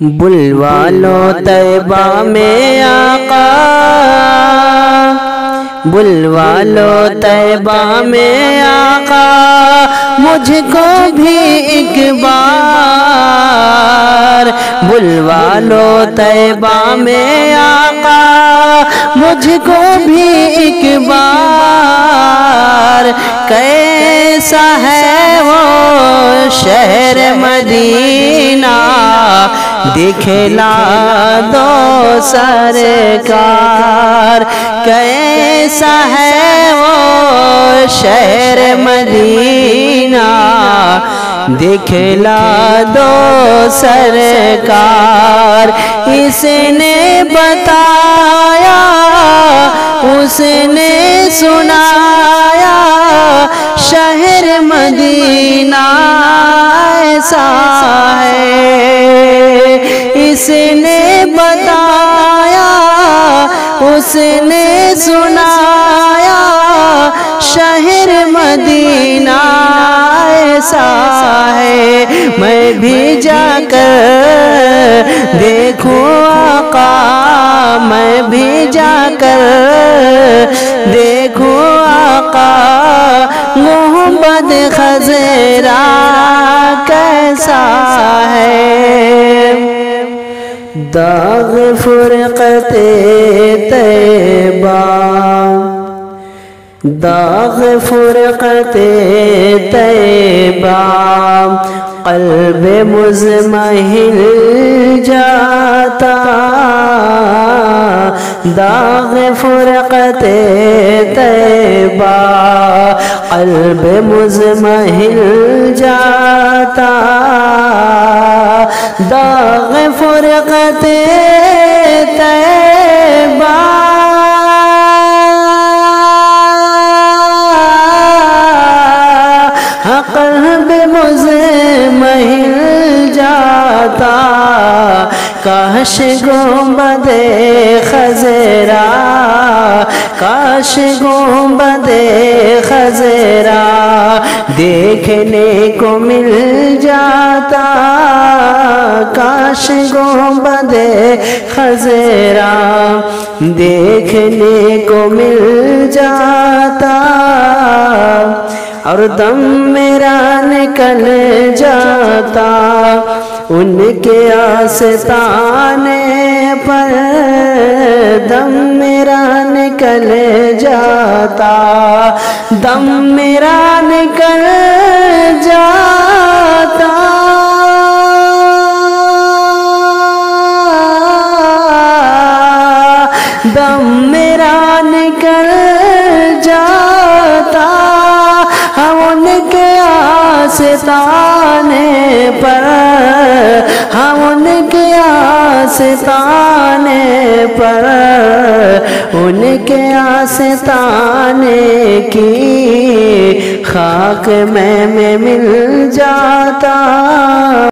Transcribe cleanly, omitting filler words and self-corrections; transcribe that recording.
بلوا لو طیبہ میں آقا، بلوا لو طیبہ میں آقا، مجھ کو بھی ایک بار بلوا لو طیبہ میں آقا، مجھ کو بھی ایک بار۔ کیسا ہے وہ شہر مدینہ، دکھلا دو سرکار۔ کیسا ہے وہ شہر مدینہ، دکھلا دو سرکار۔ اس نے بتایا، اس نے سنایا، شہر مدینہ ایسا ہے۔ اس نے بتایا، اس نے سنایا، شہر مدینہ ایسا ہے۔ میں بھی جا کر دیکھوں آقا، میں بھی جا کر دیکھوں آقا، گنبد خضرا کیسا ہے۔ داغ فرقت طیبہ، داغ فرقت طیبہ، قلب مضمحل جاتا۔ داغ فرقت طیبہ، قلب مضمحل جاتا۔ داغ فرقت طیبہ، قلب مضمحل جاتا۔ کاش گنبد خضرا، کاش گنبد خضرا دیکھنے کو مل جاتا۔ کاش گنبد خضرا دیکھنے کو مل جاتا۔ اور دم میرا نکل جاتا ان کے آستانے پر، دم میرا نکل جاتا، دم میرا نکل جاتا۔ دم میرا نکل جاتا، ہم ان کے آستانے پر، ہم ان کے آستانے پر، ان کے آستانے کی خاک میں مل جاتا۔